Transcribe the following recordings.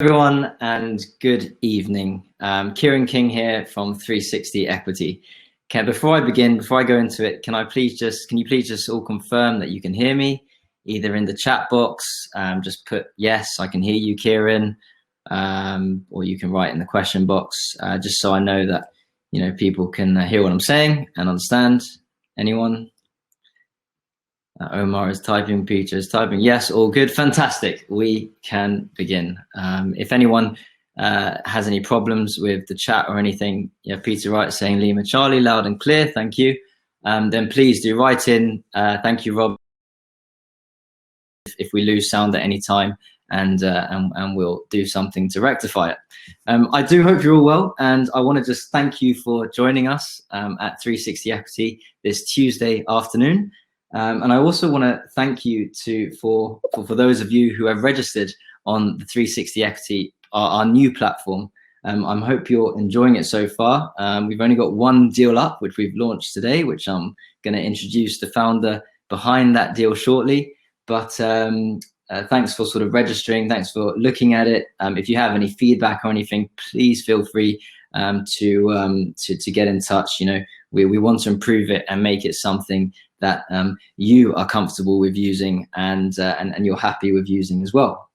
Everyone, and good evening. Kieran King here from 360 Equity. Okay, before I go into it, can you please just all confirm that you can hear me, either in the chat box, just put yes, I can hear you, Kieran, or you can write in the question box, just so I know that people can hear what I'm saying and understand. Anyone? Omar is typing, Peter is typing. Yes, all good, fantastic. We can begin. If anyone has any problems with the chat or anything, Peter Wright saying Lima Charlie, loud and clear, thank you. Then please do write in. Thank you, Rob. If we lose sound at any time, and we'll do something to rectify it. I do hope you're all well, and I want to just thank you for joining us at 360 Equity this Tuesday afternoon. And I also want to thank you for those of you who have registered on the 360 Equity, our new platform. I hope you're enjoying it so far. We've only got one deal up, which we've launched today, which I'm going to introduce the founder behind that deal shortly. But thanks for sort of registering. Thanks for looking at it. If you have any feedback or anything, please feel free to get in touch. We want to improve it and make it something that you are comfortable with using and you're happy with using as well.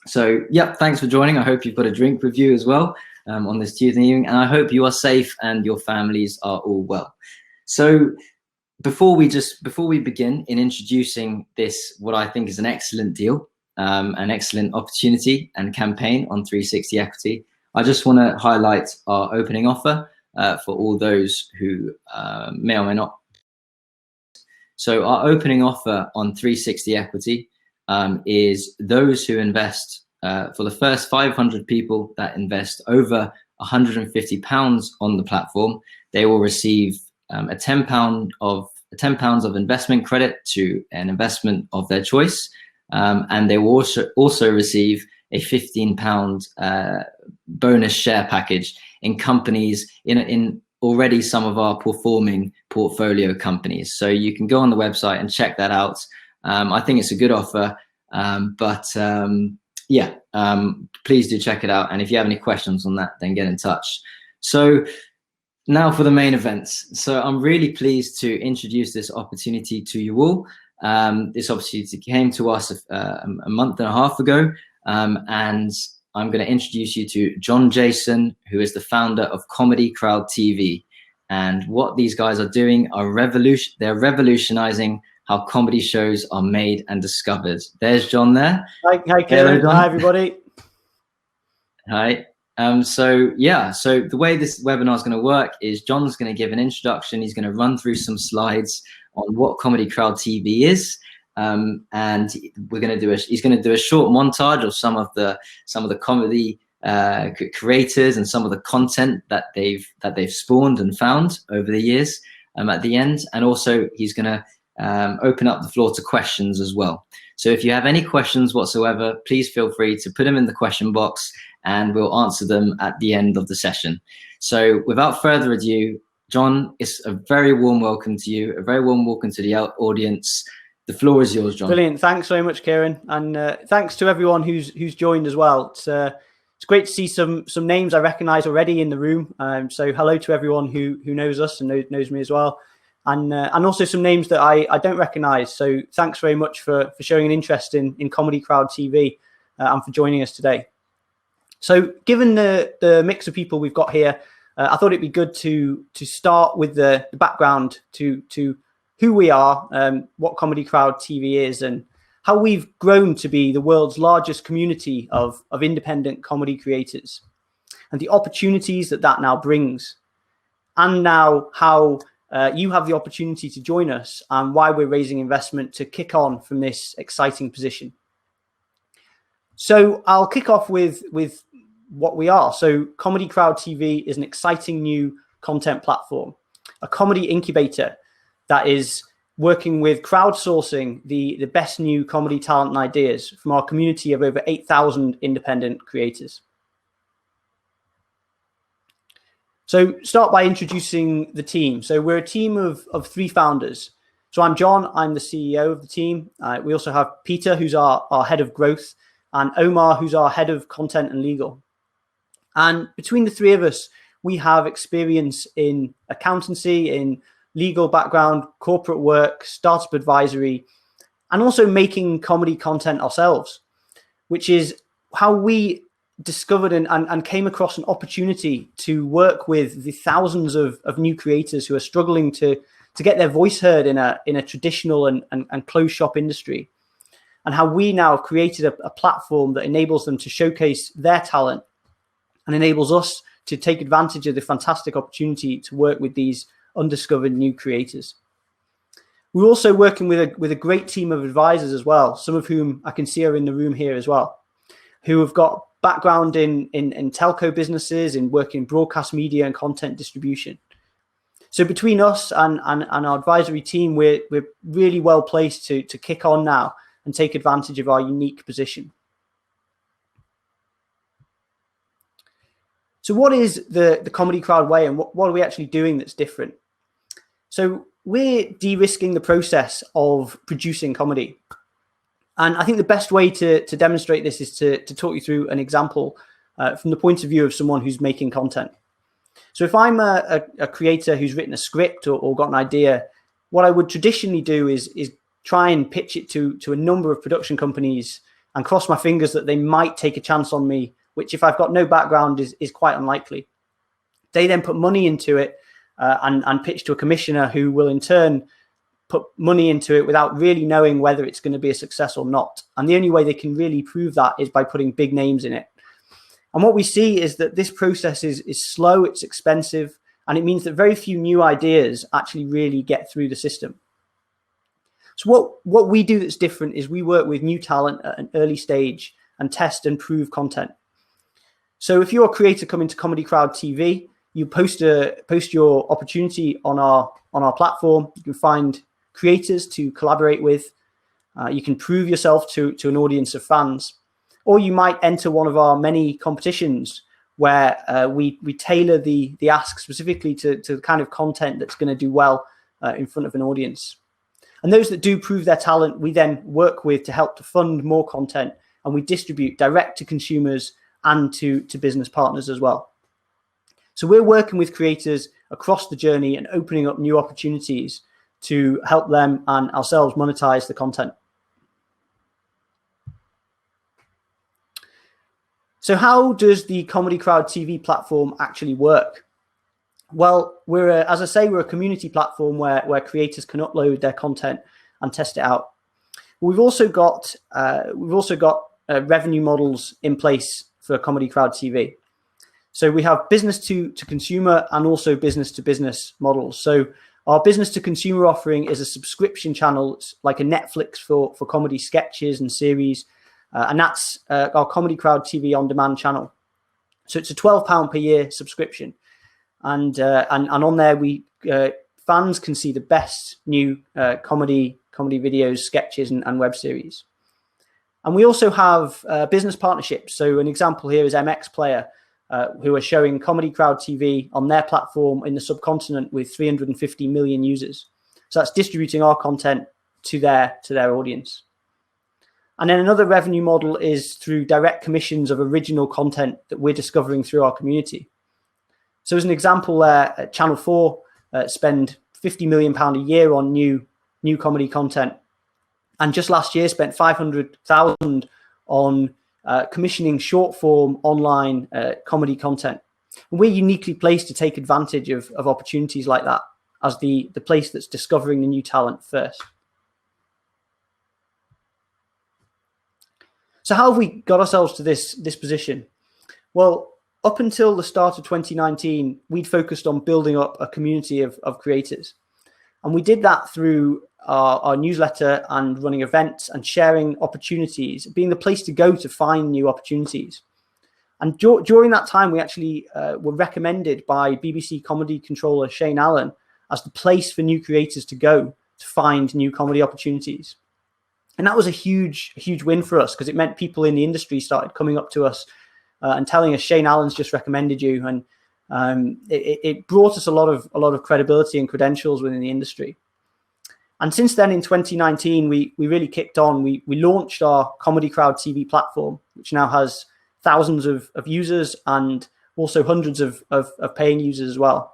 So, thanks for joining. I hope you've got a drink with you as well on this Tuesday evening, and I hope you are safe and your families are all well. So, before we begin in introducing this, what I think is an excellent deal, an excellent opportunity and campaign on 360 Equity, I just want to highlight our opening offer for all those who may or may not. So our opening offer on 360 Equity is those who invest, for the first 500 people that invest over £150 on the platform, they will receive a £10 of investment credit to an investment of their choice, and they will also receive a £15 bonus share package in companies in already some of our performing portfolio companies. So you can go on the website and check that out. I think it's a good offer, please do check it out. And if you have any questions on that, then get in touch. So now for the main events. So I'm really pleased to introduce this opportunity to you all. This opportunity came to us a month and a half ago, and I'm going to introduce you to John Jason, who is the founder of Comedy Crowd TV. And what these guys are doing are they're revolutionizing how comedy shows are made and discovered. There's John there. Hi, Kieran. Hi, everybody. Hi. So the way this webinar is going to work is John's going to give an introduction. He's going to run through some slides on what Comedy Crowd TV is. And he's going to do a short montage of some of the comedy creators and some of the content that they've spawned and found over the years at the end. And also he's going to open up the floor to questions as well. So if you have any questions whatsoever, please feel free to put them in the question box and we'll answer them at the end of the session. So without further ado, John, it's a very warm welcome to you, a very warm welcome to the audience. The floor is yours, John. Brilliant. Thanks very much, Kieran. And thanks to everyone who's joined as well. It's great to see some names I recognize already in the room. So hello to everyone who knows us and knows me as well. And also some names that I don't recognize. So thanks very much for showing an interest in Comedy Crowd TV and for joining us today. So given the mix of people we've got here, I thought it'd be good to start with the background to who we are, what Comedy Crowd TV is, and how we've grown to be the world's largest community of independent comedy creators, and the opportunities that now brings, and now how you have the opportunity to join us and why we're raising investment to kick on from this exciting position. So I'll kick off with what we are. So Comedy Crowd TV is an exciting new content platform, a comedy incubator that is working with crowdsourcing the best new comedy talent and ideas from our community of over 8,000 independent creators. So start by introducing the team. So we're a team of 3 founders. So I'm John, I'm the CEO of the team. We also have Peter, who's our head of growth, and Omar, who's our head of content and legal. And between the three of us, we have experience in accountancy, in legal background, corporate work, startup advisory, and also making comedy content ourselves, which is how we discovered and came across an opportunity to work with the thousands of new creators who are struggling to get their voice heard in a traditional and closed shop industry, and how we now have created a platform that enables them to showcase their talent and enables us to take advantage of the fantastic opportunity to work with these undiscovered new creators. We're also working with a great team of advisors as well, some of whom I can see are in the room here as well, who have got background in telco businesses, in working in broadcast media and content distribution. So between us and our advisory team, we're really well placed to kick on now and take advantage of our unique position. So what is the Comedy Crowd way, and what are we actually doing that's different? So we're de-risking the process of producing comedy. And I think the best way to demonstrate this is to talk you through an example from the point of view of someone who's making content. So if I'm a creator who's written a script or got an idea, what I would traditionally do is try and pitch it to a number of production companies and cross my fingers that they might take a chance on me, which if I've got no background is quite unlikely. They then put money into it and pitch to a commissioner who will in turn put money into it without really knowing whether it's going to be a success or not. And the only way they can really prove that is by putting big names in it. And what we see is that this process is slow, it's expensive, and it means that very few new ideas actually really get through the system. So what we do that's different is we work with new talent at an early stage and test and prove content. So if you're a creator coming to Comedy Crowd TV, you post your opportunity on our platform. You can find creators to collaborate with. You can prove yourself to an audience of fans, or you might enter one of our many competitions where we tailor the ask specifically to the kind of content that's going to do well in front of an audience. And those that do prove their talent, we then work with to help to fund more content, and we distribute direct to consumers and to business partners as well. So we're working with creators across the journey and opening up new opportunities to help them and ourselves monetize the content. So how does the Comedy Crowd TV platform actually work? Well, as I say, we're a community platform where creators can upload their content and test it out. We've also got revenue models in place for Comedy Crowd TV. So we have business to consumer and also business to business models. So our business to consumer offering is a subscription channel. It's like a Netflix for comedy sketches and series. And that's our Comedy Crowd TV on demand channel. So it's a £12 per year subscription. And on there, fans can see the best new comedy videos, sketches, and web series. And we also have business partnerships. So an example here is MX Player, who are showing Comedy Crowd TV on their platform in the subcontinent with 350 million users. So that's distributing our content to their audience. And then another revenue model is through direct commissions of original content that we're discovering through our community. So as an example there, Channel 4 spend £50 million a year on new comedy content. And just last year spent 500,000 on commissioning short form online comedy content. And we're uniquely placed to take advantage of opportunities like that as the place that's discovering the new talent first. So how have we got ourselves to this position? Well, up until the start of 2019, we'd focused on building up a community of creators. And we did that through our newsletter and running events and sharing opportunities, being the place to go to find new opportunities. And during that time, we actually were recommended by BBC comedy controller Shane Allen as the place for new creators to go to find new comedy opportunities. And that was a huge win for us, because it meant people in the industry started coming up to us and telling us, Shane Allen's just recommended you. And it brought us a lot of credibility and credentials within the industry. And since then, in 2019, we really kicked on. We launched our Comedy Crowd TV platform, which now has thousands of users and also hundreds of paying users as well.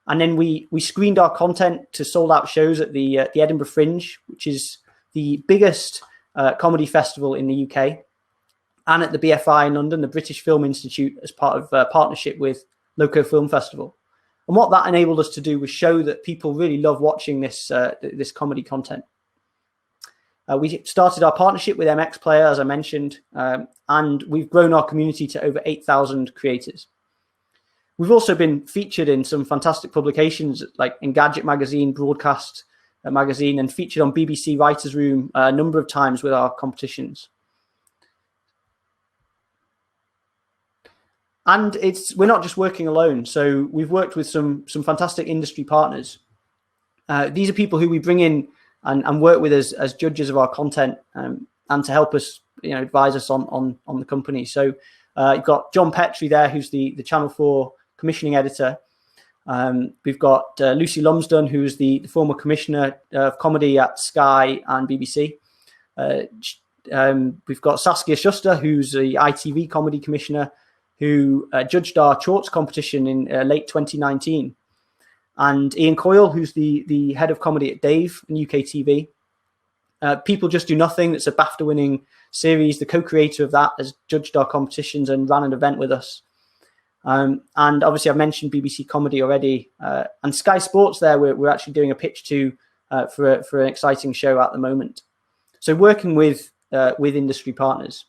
And then we screened our content to sold out shows at the Edinburgh Fringe, which is the biggest comedy festival in the UK, and at the BFI in London, the British Film Institute, as part of a partnership with Loco Film Festival. And what that enabled us to do was show that people really love watching this comedy content. We started our partnership with MX Player, as I mentioned, and we've grown our community to over 8,000 creators. We've also been featured in some fantastic publications like Engadget Magazine, Broadcast Magazine, and featured on BBC Writers' Room a number of times with our competitions. And we're not just working alone. So we've worked with some fantastic industry partners. These are people who we bring in and work with as judges of our content, and to help us, advise us on the company. So you've got John Petrie there, who's the Channel 4 commissioning editor. We've got Lucy Lumsden, who's the former commissioner of comedy at Sky and BBC. We've got Saskia Schuster, who's the ITV comedy commissioner, who judged our shorts competition in late 2019. And Ian Coyle, who's the head of comedy at Dave and UK TV. People Just Do Nothing, that's a BAFTA-winning series. The co-creator of that has judged our competitions and ran an event with us. And obviously, I've mentioned BBC Comedy already. And Sky Sports there, we're actually doing a pitch to for an exciting show at the moment. So working with industry partners.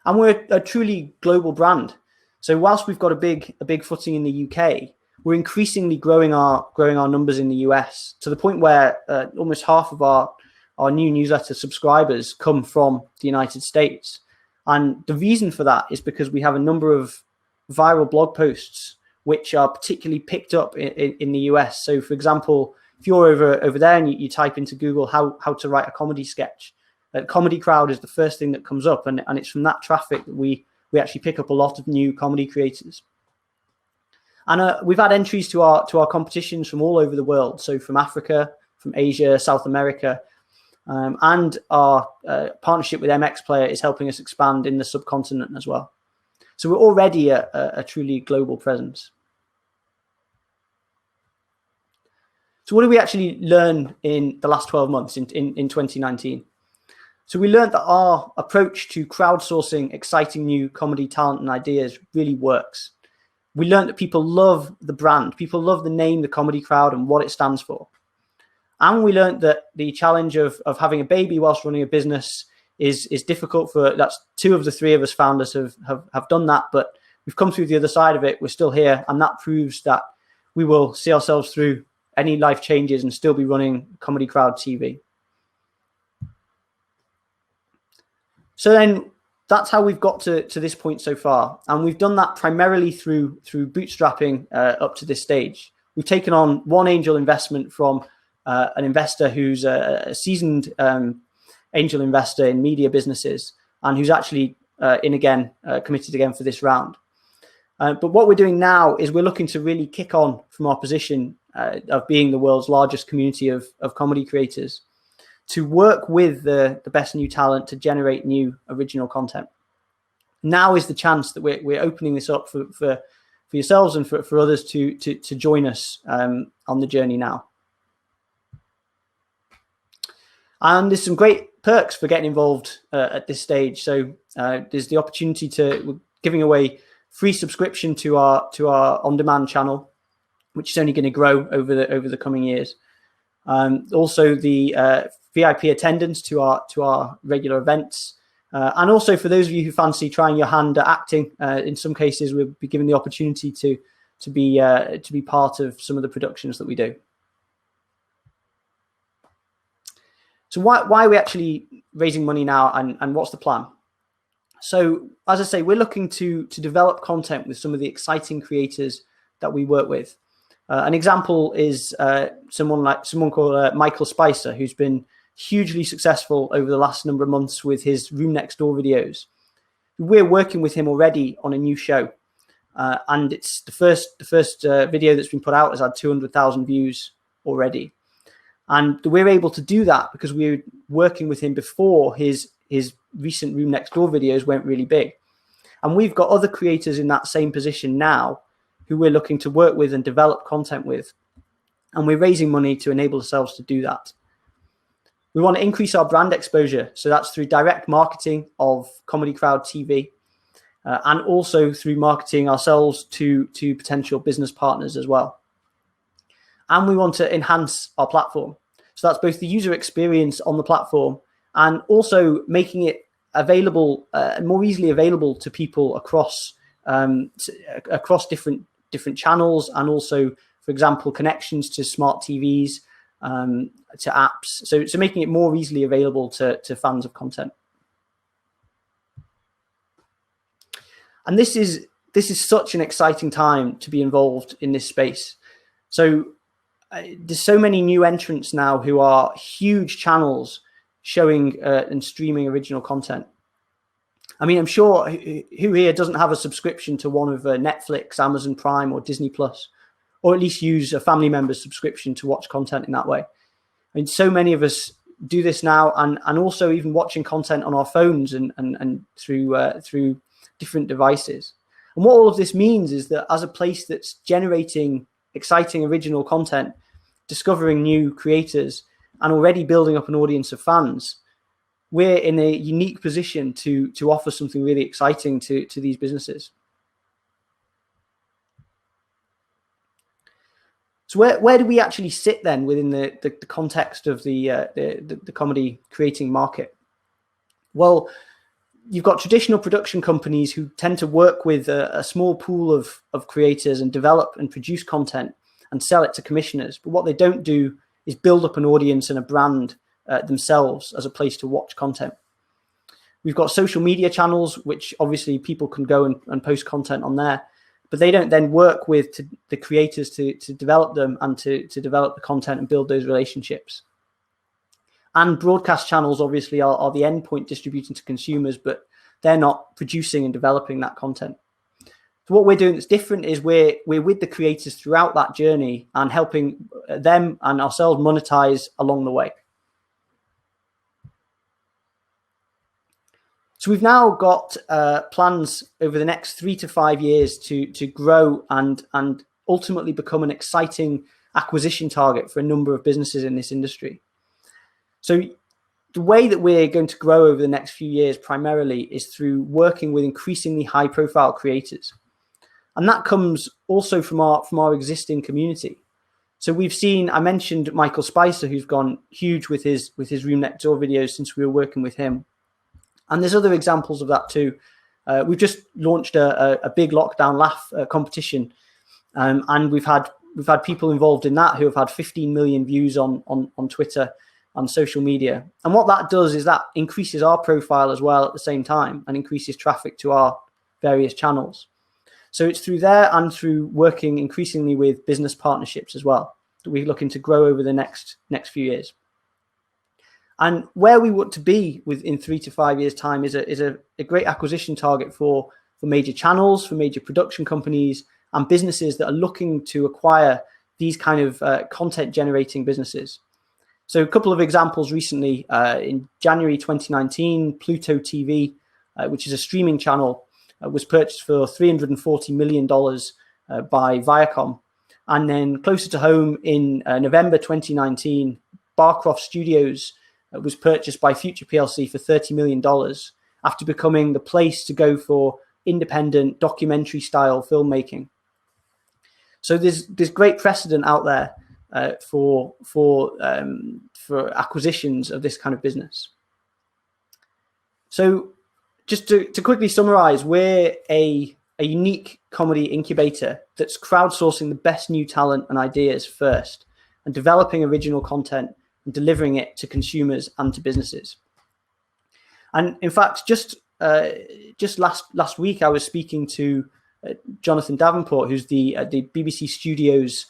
And we're a truly global brand. So whilst we've got a big footing in the UK, we're increasingly growing our numbers in the US, to the point where almost half of our new newsletter subscribers come from the United States. And the reason for that is because we have a number of viral blog posts which are particularly picked up in the US. So for example, if you're over there and you type into Google how to write a comedy sketch, Comedy Crowd is the first thing that comes up, and it's from that traffic that we actually pick up a lot of new comedy creators. And we've had entries to our competitions from all over the world, so from Africa, from Asia, South America, and our partnership with MX Player is helping us expand in the subcontinent as well. So we're already a truly global presence. So what did we actually learn in the last 12 months in 2019? So we learned that our approach to crowdsourcing exciting new comedy talent and ideas really works. We learned that people love the brand, people love the name, the Comedy Crowd, and what it stands for. And we learned that the challenge of having a baby whilst running a business is difficult. That's 2 of the 3 of us founders have done that, but we've come through the other side of it. We're still here, and that proves that we will see ourselves through any life changes and still be running Comedy Crowd TV. So then that's how we've got to this point so far. And we've done that primarily through bootstrapping up to this stage. We've taken on one angel investment from an investor who's a seasoned angel investor in media businesses, and who's actually committed again for this round. But what we're doing now is we're looking to really kick on from our position of being the world's largest community of comedy creators, to work with the best new talent to generate new original content. Now is the chance that we're opening this up for yourselves and for others to join us on the journey now. And there's some great perks for getting involved at this stage. So there's the opportunity we're giving away free subscription to our on-demand channel, which is only going to grow over the coming years. Also the VIP attendance to our regular events, and also for those of you who fancy trying your hand at acting, in some cases we'll be given the opportunity to be part of some of the productions that we do. So why are we actually raising money now, and what's the plan? So as I say, we're looking to develop content with some of the exciting creators that we work with. An example is someone called Michael Spicer, who's been hugely successful over the last number of months with his Room Next Door videos. We're working with him already on a new show, and it's the first video that's been put out has had 200,000 views already. And we're able to do that because we were working with him before his recent Room Next Door videos went really big. And we've got other creators in that same position now who we're looking to work with and develop content with. And we're raising money to enable ourselves to do that. We want to increase our brand exposure. So that's through direct marketing of Comedy Crowd TV and also through marketing ourselves to potential business partners as well. And we want to enhance our platform. So that's both the user experience on the platform and also making it available, more easily available to people across different channels, and also, for example, connections to smart TVs, to apps. So making it more easily available to fans of content. And this is such an exciting time to be involved in this space. So there's so many new entrants now who are huge channels showing and streaming original content. I mean, I'm sure who here doesn't have a subscription to one of Netflix, Amazon Prime, or Disney Plus, or at least use a family member's subscription to watch content in that way. I mean, so many of us do this now, and also even watching content on our phones and through different devices. And what all of this means is that as a place that's generating exciting original content, discovering new creators, and already building up an audience of fans, we're in a unique position to offer something really exciting to these businesses. So where do we actually sit then within the context of the comedy creating market? Well, you've got traditional production companies who tend to work with a small pool of creators and develop and produce content and sell it to commissioners. But what they don't do is build up an audience and a brand themselves as a place to watch content. We've got social media channels, which obviously people can go and post content on there, but they don't then work with the creators to develop them and to develop the content and build those relationships. And broadcast channels obviously are the end point distributing to consumers, but they're not producing and developing that content. So what we're doing that's different is we're with the creators throughout that journey and helping them and ourselves monetize along the way. So we've now got plans over the next 3 to 5 years to grow and ultimately become an exciting acquisition target for a number of businesses in this industry. So the way that we're going to grow over the next few years primarily is through working with increasingly high profile creators. And that comes also from our existing community. So we've seen, I mentioned Michael Spicer, who's gone huge with his Room Next Door videos since we were working with him. And there's other examples of that too. We've just launched a big lockdown laugh competition. And we've had people involved in that who have had 15 million views on Twitter and social media. And what that does is that increases our profile as well at the same time and increases traffic to our various channels. So it's through there and through working increasingly with business partnerships as well that we're looking to grow over the next few years. And where we want to be within 3 to 5 years' time is a great acquisition target for major channels, for major production companies, and businesses that are looking to acquire these kind of content generating businesses. So a couple of examples recently, in January 2019, Pluto TV, which is a streaming channel, was purchased for $340 million by Viacom. And then closer to home in November 2019, Barcroft Studios was purchased by Future PLC for $30 million after becoming the place to go for independent documentary style filmmaking. So there's great precedent out there for acquisitions of this kind of business. So just to quickly summarize, we're a unique comedy incubator that's crowdsourcing the best new talent and ideas first and developing original content and delivering it to consumers and to businesses. And in fact, just last week, I was speaking to Jonathan Davenport, who's the BBC Studios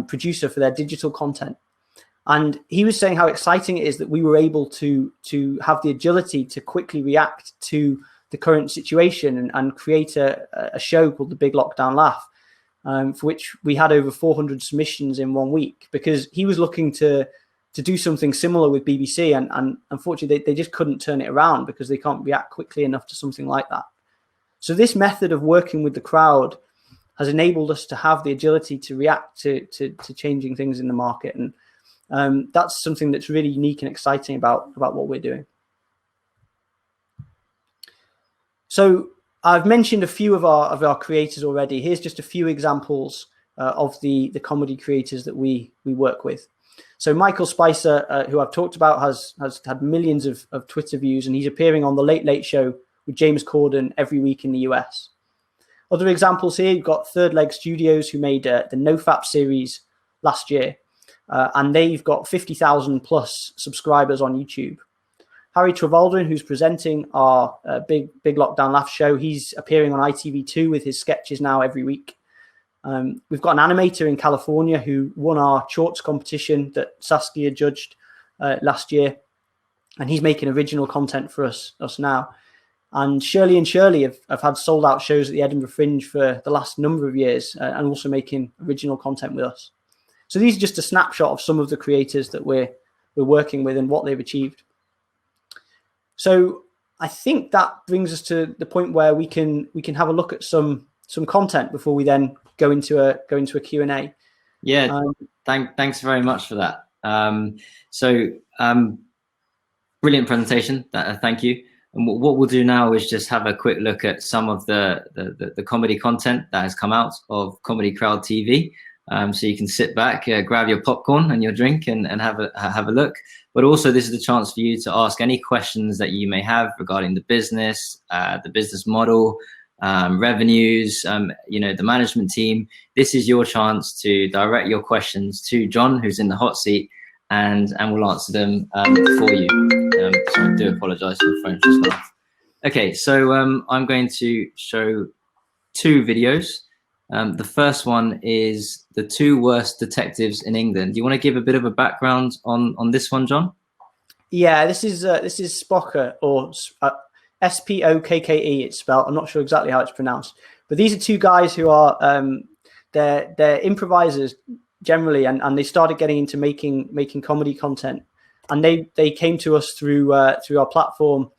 producer for their digital content. And he was saying how exciting it is that we were able to have the agility to quickly react to the current situation and create a show called The Big Lockdown Laugh, for which we had over 400 submissions in 1 week, because he was looking to do something similar with BBC, and unfortunately they just couldn't turn it around because they can't react quickly enough to something like that. So this method of working with the crowd has enabled us to have the agility to react to changing things in the market, and that's something that's really unique and exciting about what we're doing. So I've mentioned a few of our creators already. Here's just a few examples of the comedy creators that we work with. So Michael Spicer, who I've talked about, has had millions of Twitter views, and he's appearing on The Late Late Show with James Corden every week in the US. Other examples here, you've got Third Leg Studios, who made the NoFap series last year, and they've got 50,000 plus subscribers on YouTube. Harry Trevalden, who's presenting our Big Lockdown Laugh show, he's appearing on ITV2 with his sketches now every week. We've got an animator in California who won our shorts competition that Saskia judged last year, and he's making original content for us now. And Shirley and Shirley have had sold out shows at the Edinburgh Fringe for the last number of years, and also making original content with us. So these are just a snapshot of some of the creators that we're working with and what they've achieved. So I think that brings us to the point where we can have a look at some content before we then go into a Q&A. Yeah, thanks very much for that. Brilliant presentation. Thank you. And what we'll do now is just have a quick look at some of the comedy content that has come out of Comedy Crowd TV. So you can sit back, grab your popcorn and your drink, and have a look. But also, this is the chance for you to ask any questions that you may have regarding the business model, revenues, the management team. This is your chance to direct your questions to John, who's in the hot seat, and we'll answer them for you. So I do apologize for the phone just gone off. Okay, so I'm going to show 2 videos. The first one is the 2 worst detectives in England. Do you want to give a bit of a background on this one, John? Yeah, this is Spokke, or Spokke. It's spelled. I'm not sure exactly how it's pronounced, but these are 2 guys who are they're improvisers generally, and they started getting into making comedy content, and they came to us through our platform,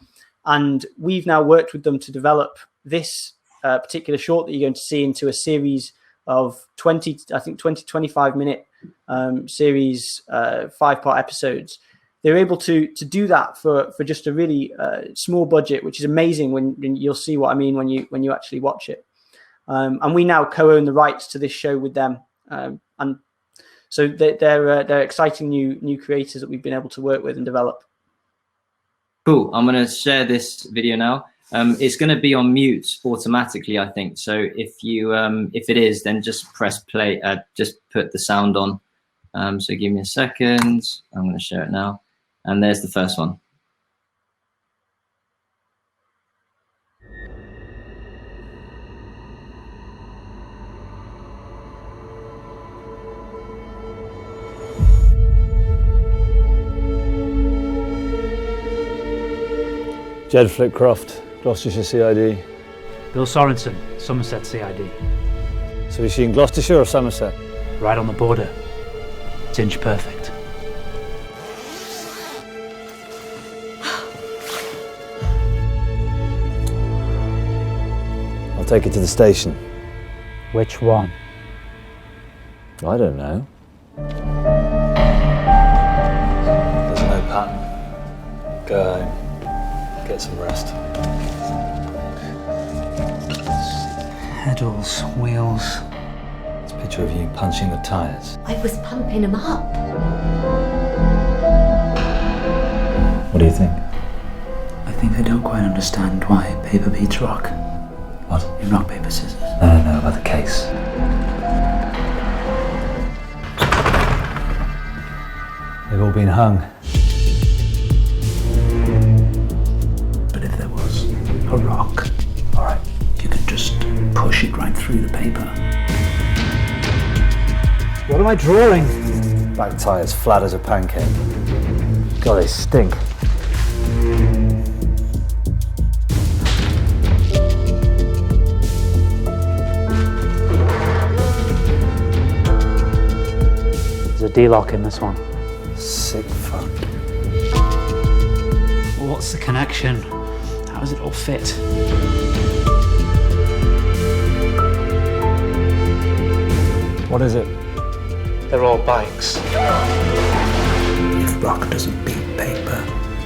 and we've now worked with them to develop this particular short that you're going to see into a series of 20 to 25 minute series, 5-part episodes. They're able to do that for just a really small budget, which is amazing when you'll see what I mean when you actually watch it. And we now co-own the rights to this show with them, and so they're exciting new creators that we've been able to work with and develop. Cool. I'm going to share this video now. It's going to be on mute automatically, I think. So if it is, then just press play. Just put the sound on. So give me a second. I'm going to share it now. And there's the first one. Jed Flitcroft, Gloucestershire CID. Bill Sorensen, Somerset CID. So is she in Gloucestershire or Somerset? Right on the border. It's inch perfect. I'll take it to the station. Which one? I don't know. There's no pattern. Go home. Get some rest. Pedals, wheels. It's a picture of you punching the tyres. I was pumping them up. What do you think? I think I don't quite understand why paper beats rock. What? In rock, paper, scissors. No, about the case. They've all been hung. But if there was a rock, all right, you could just push it right through the paper. What am I drawing? Back tyres flat as a pancake. God, they stink. D-lock in this one. Sick fuck. What's the connection? How does it all fit? What is it? They're all bikes. If rock doesn't beat paper,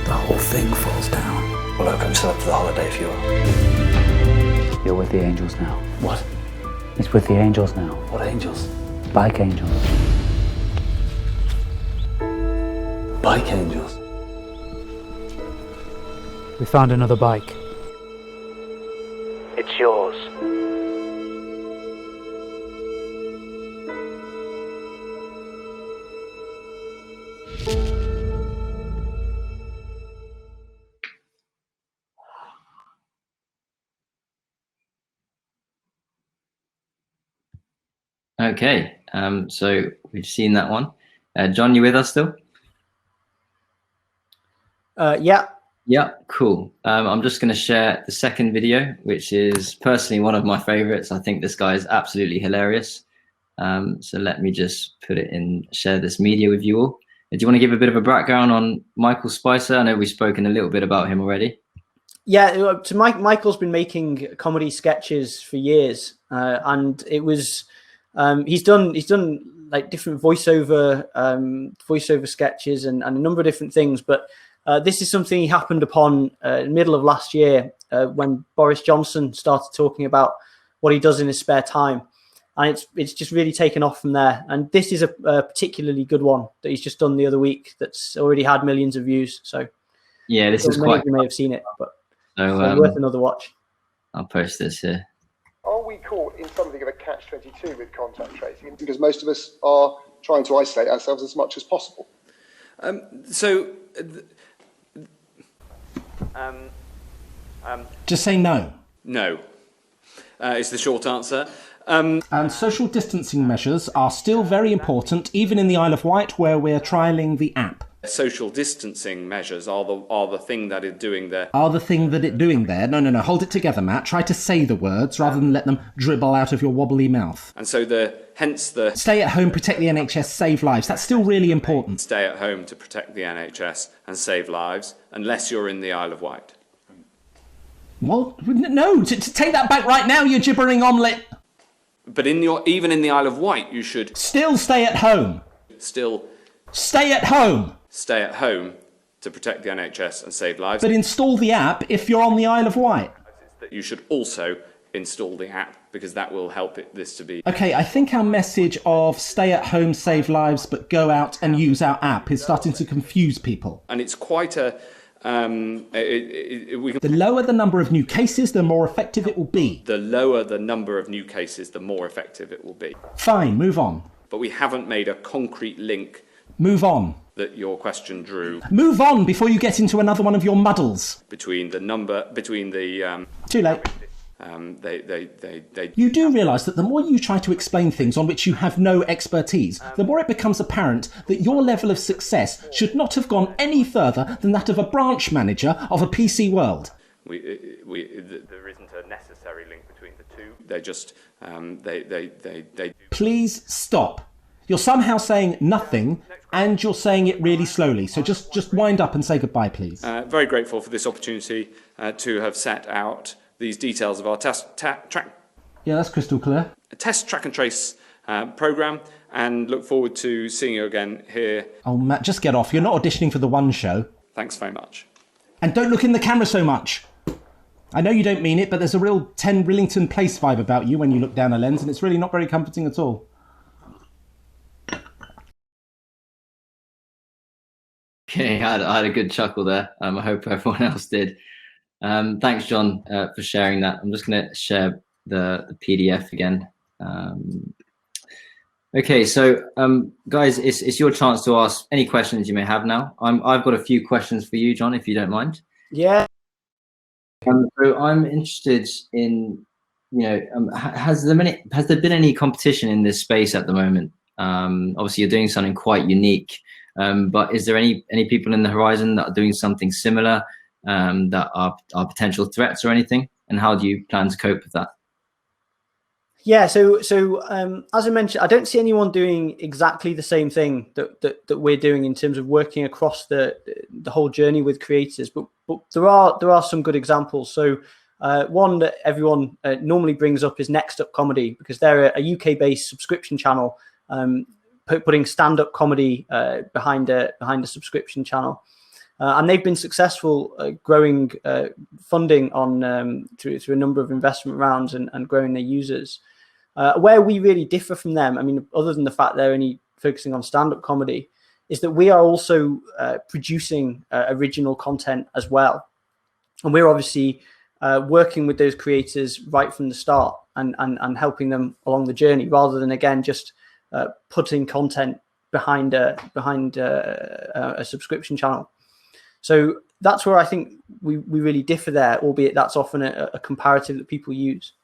the whole thing falls down. Well, look, I'm still up for the holiday if you are. You're with the angels now. What? It's with the angels now. What angels? Bike angels. Bike angels? We found another bike. It's yours. Okay, so we've seen that one. John, you with us still? Yeah. Yeah, cool. I'm just going to share the second video, which is personally one of my favorites. I think this guy is absolutely hilarious. So let me just put it in, share this media with you all. Do you want to give a bit of a background on Michael Spicer? I know we've spoken a little bit about him already. Yeah, so Michael's been making comedy sketches for years, and it was he's done like different voiceover sketches and a number of different things. But this is something he happened upon in the middle of last year when Boris Johnson started talking about what he does in his spare time, and it's just really taken off from there. And this is a particularly good one that he's just done the other week that's already had millions of views. So yeah, this is quite. You may have seen it, but so, worth another watch. I'll post this here. Are we caught in something of a catch-22 with contact tracing? Because most of us are trying to isolate ourselves as much as possible. Just say no. No, is the short answer. And social distancing measures are still very important, even in the Isle of Wight, where we're trialling the app. Social distancing measures are the thing that is doing the... Are the thing that it's doing there? No, hold it together, Matt. Try to say the words rather than let them dribble out of your wobbly mouth. And so hence the... Stay at home, protect the NHS, save lives. That's still really important. Stay at home to protect the NHS and save lives, unless you're in the Isle of Wight. What? No, take that back right now, you gibbering omelette. But even in the Isle of Wight, you should... Still stay at home. Still... Stay at home. Stay at home to protect the NHS and save lives. But install the app if you're on the Isle of Wight. That you should also install the app, because that will help this to be... Okay, I think our message of stay at home, save lives, but go out and use our app is starting to confuse people. And it's quite a... The lower the number of new cases, the more effective it will be. The lower the number of new cases, the more effective it will be. Fine, move on. But we haven't made a concrete link... Move on. ...that your question drew. Move on before you get into another one of your muddles. Between the... Too late. You do realise that the more you try to explain things on which you have no expertise, the more it becomes apparent that your level of success should not have gone any further than that of a branch manager of a PC World. There isn't a necessary link between the two. They're just... They... Please stop. You're somehow saying nothing, and you're saying it really slowly. So just wind up and say goodbye, please. Very grateful for this opportunity to have set out these details of our test track and trace programme, and look forward to seeing you again here. Oh, Matt, just get off. You're not auditioning for the One Show. Thanks very much. And don't look in the camera so much. I know you don't mean it, but there's a real 10 Rillington Place vibe about you when you look down a lens, and it's really not very comforting at all. Okay, I had a good chuckle there. I hope everyone else did. Thanks, John, for sharing that. I'm just going to share the PDF again. Okay, so guys, it's your chance to ask any questions you may have now. I've got a few questions for you, John, if you don't mind. Yeah. So I'm interested in, has there been any competition in this space at the moment? Obviously, you're doing something quite unique. But is there any people in the horizon that are doing something similar, that are potential threats or anything? And how do you plan to cope with that? Yeah, so as I mentioned, I don't see anyone doing exactly the same thing that we're doing in terms of working across the whole journey with creators, but there are some good examples. So one that everyone normally brings up is Next Up Comedy, because they're a UK-based subscription channel, putting stand-up comedy behind a subscription channel. And they've been successful growing funding on through a number of investment rounds and growing their users. Where we really differ from them, I mean, other than the fact they're only focusing on stand-up comedy, is that we are also producing original content as well. And we're obviously working with those creators right from the start and helping them along the journey, rather than, again, just putting content behind a subscription channel. So that's where I think we really differ there, albeit that's often a comparative that people use.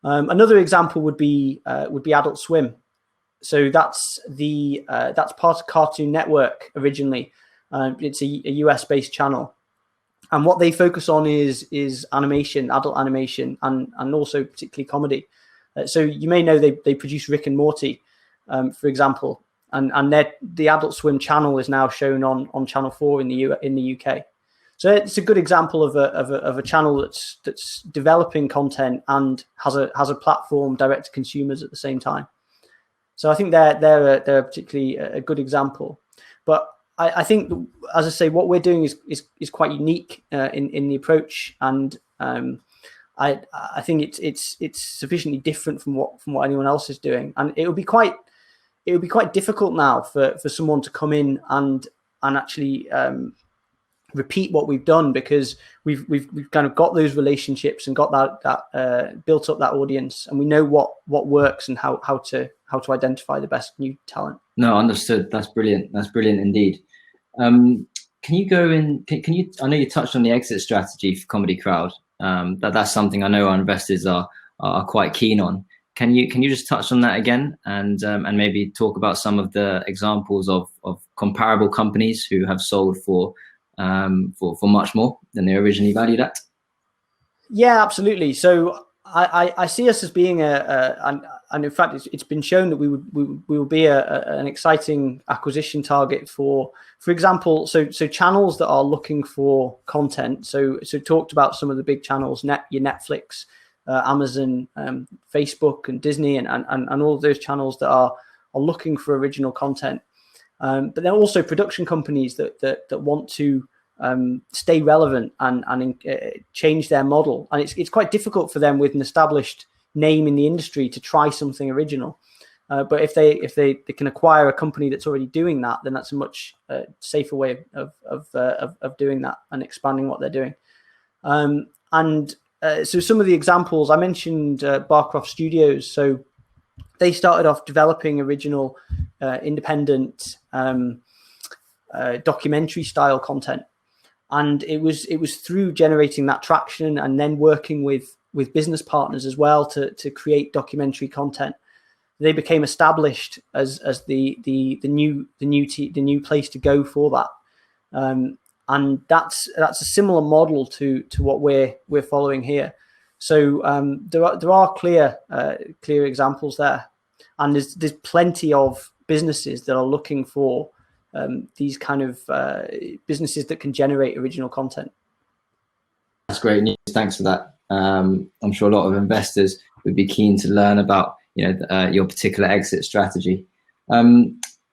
Another example would be Adult Swim. So that's part of Cartoon Network originally. It's a US-based channel, and what they focus on is animation, adult animation, and also particularly comedy. So you may know they produce Rick and Morty, for example, and the Adult Swim channel is now shown on Channel 4 in the UK. So it's a good example of a channel that's developing content and has a platform direct to consumers at the same time. So I think they're particularly a good example. But I think, as I say, what we're doing is quite unique in the approach, and I think it's sufficiently different from what anyone else is doing, and it would be quite difficult now for someone to come in and actually repeat what we've done, because we've kind of got those relationships and got that built up that audience, and we know what works and how to identify the best new talent. No, understood. That's brilliant. That's brilliant indeed. Can you go in? Can you? I know you touched on the exit strategy for Comedy Crowd. That's something I know our investors are quite keen on. Can you just touch on that again and maybe talk about some of the examples of comparable companies who have sold for much more than they originally valued at? Yeah, absolutely. So I see us as being and in fact it's been shown that we will be an exciting acquisition target for example, so channels that are looking for content. So talked about some of the big channels, your Netflix, Amazon, Facebook, and Disney, and all of those channels that are looking for original content. But then also production companies that want to stay relevant and change their model. And it's quite difficult for them with an established name in the industry to try something original. But if they can acquire a company that's already doing that, then that's a much safer way of doing that and expanding what they're doing. So some of the examples I mentioned, Barcroft Studios. So they started off developing original, independent documentary style content, and it was through generating that traction and then working with business partners as well to create documentary content. They became established as the new place to go for that. And that's a similar model to what we're following here. So there are clear examples there, and there's plenty of businesses that are looking for these kind of businesses that can generate original content. That's great news. Thanks for that. I'm sure a lot of investors would be keen to learn about your particular exit strategy.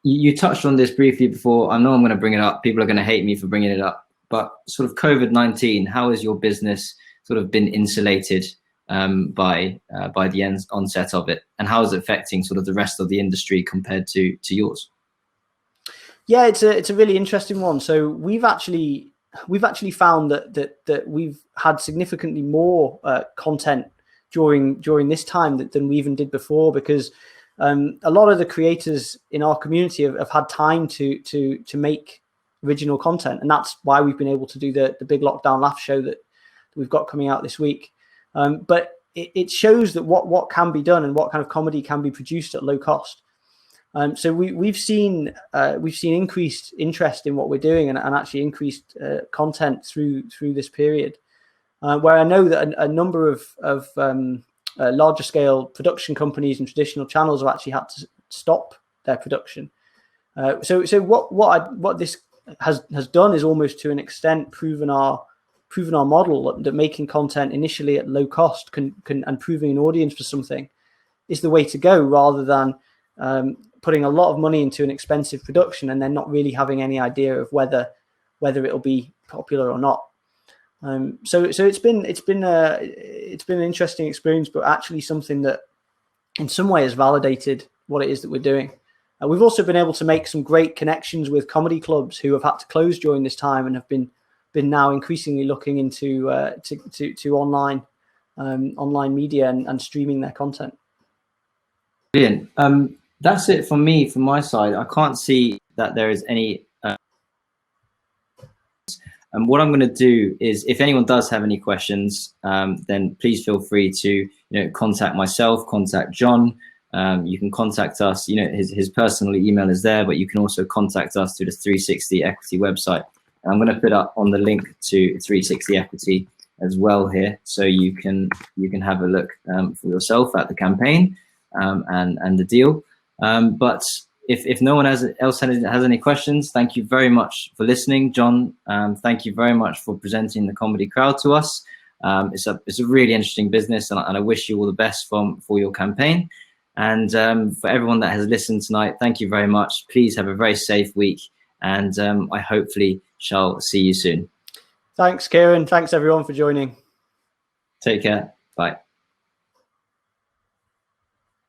You touched on this briefly before. I know I'm going to bring it up. People are going to hate me for bringing it up. But sort of COVID-19, how has your business sort of been insulated by the onset of it, and how is it affecting sort of the rest of the industry compared to yours? Yeah, it's a really interesting one. So we've actually found that we've had significantly more content during this time than we even did before, because a lot of the creators in our community have had time to make original content, and that's why we've been able to do the Big Lockdown Laugh show that we've got coming out this week. But it shows that what can be done and what kind of comedy can be produced at low cost. So we've seen increased interest in what we're doing and actually increased content through this period. Where I know that a number of larger scale production companies and traditional channels have actually had to stop their production. So what this has done is almost to an extent proven our model that making content initially at low cost and proving an audience for something is the way to go, rather than putting a lot of money into an expensive production and then not really having any idea of whether it'll be popular or not. So it's been an interesting experience, but actually something that in some way has validated what it is that we're doing. We've also been able to make some great connections with comedy clubs who have had to close during this time and have been now increasingly looking into to online media and streaming their content. Brilliant. That's it from me, from my side. I can't see that there is any. And what I'm going to do is, if anyone does have any questions, then please feel free to contact myself, contact John. You can contact us. His personal email is there, but you can also contact us through the 360 Equity website. And I'm going to put up on the link to 360 Equity as well here, so you can have a look for yourself at the campaign and the deal. But if no one else has any questions, thank you very much for listening, John. Thank you very much for presenting the Comedy Crowd to us. It's a really interesting business, and I wish you all the best for your campaign. And for everyone that has listened tonight, thank you very much. Please have a very safe week, and I hopefully shall see you soon. Thanks, Kieran. Thanks everyone for joining. Take care. Bye.